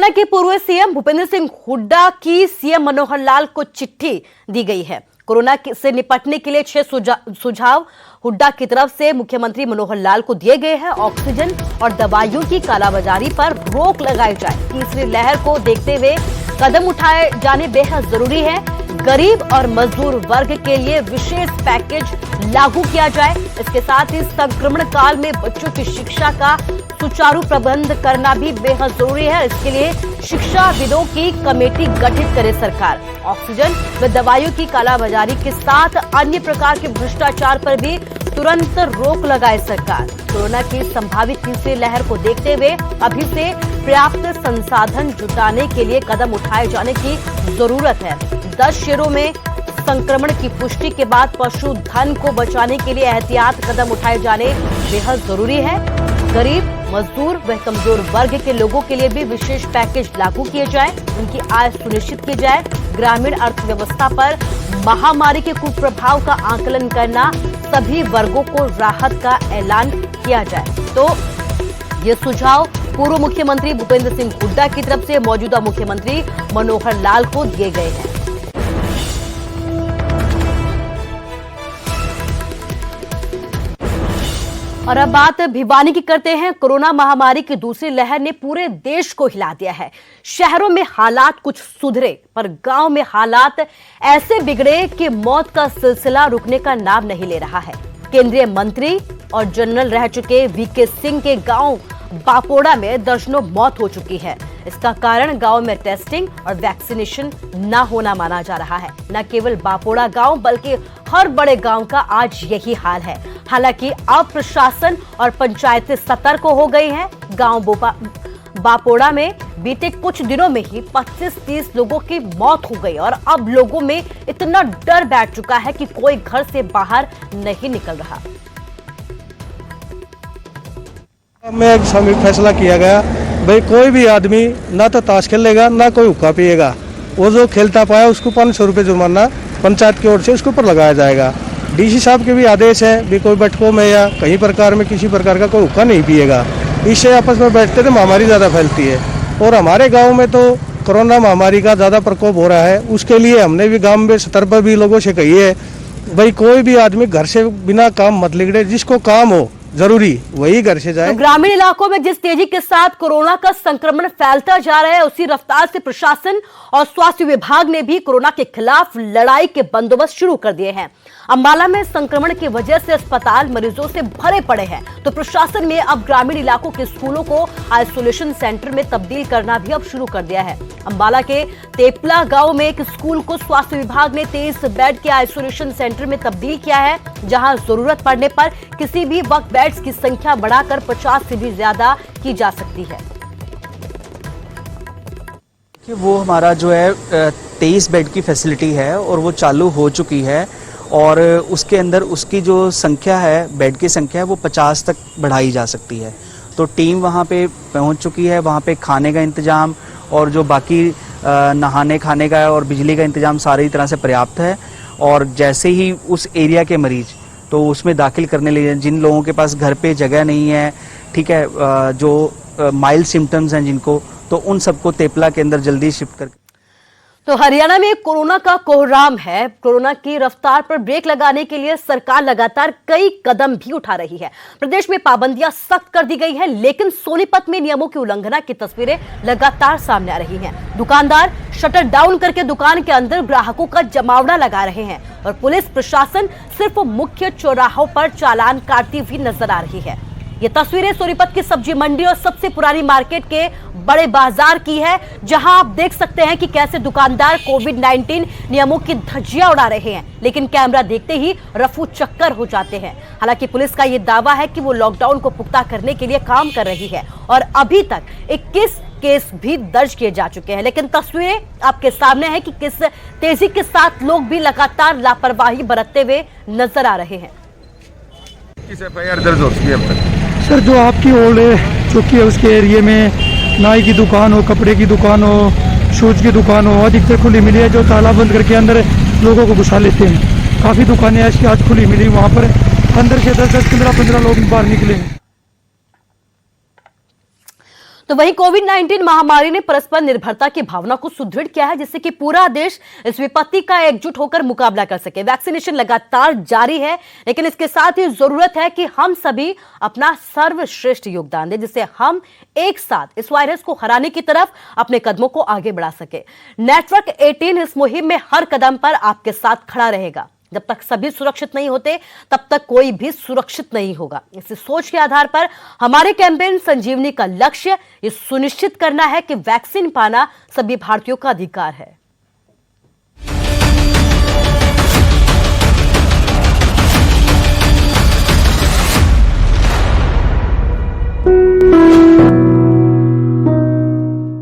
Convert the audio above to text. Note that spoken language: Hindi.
हरियाणा के पूर्व सीएम भूपेंद्र सिंह हुड्डा की सीएम मनोहर लाल को चिट्ठी दी गई है। कोरोना से निपटने के लिए 6 सुझाव हुड्डा की तरफ से मुख्यमंत्री मनोहर लाल को दिए गए हैं। ऑक्सीजन और दवाइयों की कालाबाजारी पर रोक लगाई जाए। तीसरी लहर को देखते हुए कदम उठाए जाने बेहद जरूरी है। गरीब और मजदूर वर्ग के लिए विशेष पैकेज लागू किया जाए। इसके साथ ही संक्रमण काल में बच्चों की शिक्षा का सुचारू प्रबंध करना भी बेहद जरूरी है। इसके लिए शिक्षाविदों की कमेटी गठित करे सरकार। ऑक्सीजन व दवाइयों की कालाबाजारी के साथ अन्य प्रकार के भ्रष्टाचार पर भी तुरंत रोक लगाए सरकार। कोरोना की संभावित तीसरी लहर को देखते हुए अभी से पर्याप्त संसाधन जुटाने के लिए कदम उठाए जाने की जरूरत है। 10 शहरों में संक्रमण की पुष्टि के बाद पशुधन को बचाने के लिए एहतियात कदम उठाए जाने बेहद जरूरी है। गरीब, मजदूर व कमजोर वर्ग के लोगों के लिए भी विशेष पैकेज लागू किए जाए। उनकी आय सुनिश्चित की जाए। ग्रामीण अर्थव्यवस्था पर महामारी के कुप्रभाव का आकलन करना, सभी वर्गों को राहत का ऐलान किया जाए। तो ये सुझाव पूर्व मुख्यमंत्री भूपेंद्र सिंह हुड्डा की तरफ से मौजूदा मुख्यमंत्री मनोहर लाल को दिए गए हैं। और अब बात भिवानी की करते हैं। कोरोना महामारी की दूसरी लहर ने पूरे देश को हिला दिया है। शहरों में हालात कुछ सुधरे, पर गांव में हालात ऐसे बिगड़े कि मौत का सिलसिला रुकने का नाम नहीं ले रहा है। केंद्रीय मंत्री और जनरल रह चुके वीके सिंह के गांव बापोड़ा में दर्जनों मौत हो चुकी है। इसका कारण गांव में टेस्टिंग और वैक्सीनेशन न होना माना जा रहा है। न केवल बापोड़ा गांव बल्कि हर बड़े गांव का आज यही हाल है। हालांकि अब प्रशासन और पंचायतें सतर्क हो गई हैं। गांव बापोड़ा में बीते कुछ दिनों में ही 25-30 लोगों की मौत हो गई और अब लोगों में इतना डर बैठ चुका है कि कोई घर से बाहर नहीं निकल रहा। में एक सामूहिक फैसला किया गया, भाई कोई भी आदमी ना तो ताश खेलेगा ना कोई हुक्का पिएगा। वो जो खेलता पाया उसको 500 रुपये जुर्माना पंचायत की ओर से उसके ऊपर लगाया जाएगा। डीसी साहब के भी आदेश है भी कोई बैठकों में या कहीं प्रकार में किसी प्रकार का कोई हुक्का नहीं पिएगा। इससे आपस में बैठते तो महामारी ज़्यादा फैलती है। और हमारे गाँव में तो कोरोना महामारी का ज़्यादा प्रकोप हो रहा है। उसके लिए हमने भी गाँव में स्तर पर भी लोगों से कही है, भाई कोई भी आदमी घर से बिना काम मत निकले। जिसको काम हो जरूरी वही घर से जाए। तो ग्रामीण इलाकों में जिस तेजी के साथ कोरोना का संक्रमण फैलता जा रहा है, उसी रफ्तार से प्रशासन और स्वास्थ्य विभाग ने भी कोरोना के खिलाफ लड़ाई के बंदोबस्त शुरू कर दिए हैं। अंबाला में संक्रमण की वजह से अस्पताल मरीजों से भरे पड़े हैं, तो प्रशासन ने अब ग्रामीण इलाकों के स्कूलों को आइसोलेशन सेंटर में तब्दील करना भी अब शुरू कर दिया है। अंबाला के तेपला गांव में एक स्कूल को स्वास्थ्य विभाग ने 23 बेड के आइसोलेशन सेंटर में तब्दील किया है, जहां जरूरत पड़ने पर किसी भी वक्त बेड्स की संख्या बढ़ाकर 50 से भी ज्यादा की जा सकती है। कि वो हमारा जो है 23 बेड की फैसिलिटी है और वो चालू हो चुकी है और उसके अंदर उसकी जो संख्या है, बेड की संख्या है, वो 50 तक बढ़ाई जा सकती है। तो टीम वहाँ पे पहुँच चुकी है। वहाँ पे खाने का इंतजाम और जो बाकी नहाने खाने का और बिजली का इंतजाम सारी तरह से पर्याप्त है। और जैसे ही उस एरिया के मरीज तो उसमें दाखिल करने लिए, जिन लोगों के पास घर पे जगह नहीं है, ठीक है, जो माइल्ड सिम्टम्स हैं जिनको, तो उन सबको तेपला के अंदर जल्दी शिफ्ट कर। तो हरियाणा में कोरोना का कोहराम है। कोरोना की रफ्तार पर ब्रेक लगाने के लिए सरकार लगातार कई कदम भी उठा रही है। प्रदेश में पाबंदियां सख्त कर दी गई है, लेकिन सोनीपत में नियमों की उल्लंघना की तस्वीरें लगातार सामने आ रही हैं। दुकानदार शटर डाउन करके दुकान के अंदर ग्राहकों का जमावड़ा लगा रहे हैं और पुलिस प्रशासन सिर्फ मुख्य चौराहों पर चालान काटती हुई नजर आ रही है। ये तस्वीरें सोनीपत की सब्जी मंडी और सबसे पुरानी मार्केट के बड़े बाजार की है, जहां आप देख सकते हैं कि कैसे दुकानदार कोविड-19 नियमों की धज्जियां उड़ा रहे हैं, लेकिन कैमरा देखते ही रफू चक्कर हो जाते हैं। हालांकि पुलिस का यह दावा है कि वो लॉकडाउन को पुख्ता करने के लिए काम कर रही है और अभी तक 21 केस भी दर्ज किए जा चुके हैं। लेकिन तस्वीरें आपके सामने है कि किस तेजी के साथ लोग भी लगातार लापरवाही बरतते हुए नजर आ रहे हैं। किस एफआईआर दर्ज हो चुकी है अब तक? सर, जो आपकी ओल्ड चौकी है उसके एरिया में नाई की दुकान हो, कपड़े की दुकान हो, शूज की दुकान हो, अधिकतर खुली मिली है। जो ताला बंद करके अंदर लोगों को घुसा लेते हैं। काफ़ी दुकानें ऐसी आज खुली मिली, वहाँ पर अंदर से 10-10, 15-15 लोग बाहर निकले। तो वहीं कोविड-19 महामारी ने परस्पर निर्भरता की भावना को सुदृढ़ किया है, जिससे कि पूरा देश इस विपत्ति का एकजुट होकर मुकाबला कर सके। वैक्सीनेशन लगातार जारी है, लेकिन इसके साथ ही जरूरत है कि हम सभी अपना सर्वश्रेष्ठ योगदान दें, जिससे हम एक साथ इस वायरस को हराने की तरफ अपने कदमों को आगे बढ़ा सके। नेटवर्क 18 इस मुहिम में हर कदम पर आपके साथ खड़ा रहेगा। जब तक सभी सुरक्षित नहीं होते, तब तक कोई भी सुरक्षित नहीं होगा। इस सोच के आधार पर हमारे कैंपेन संजीवनी का लक्ष्य ये सुनिश्चित करना है कि वैक्सीन पाना सभी भारतीयों का अधिकार है।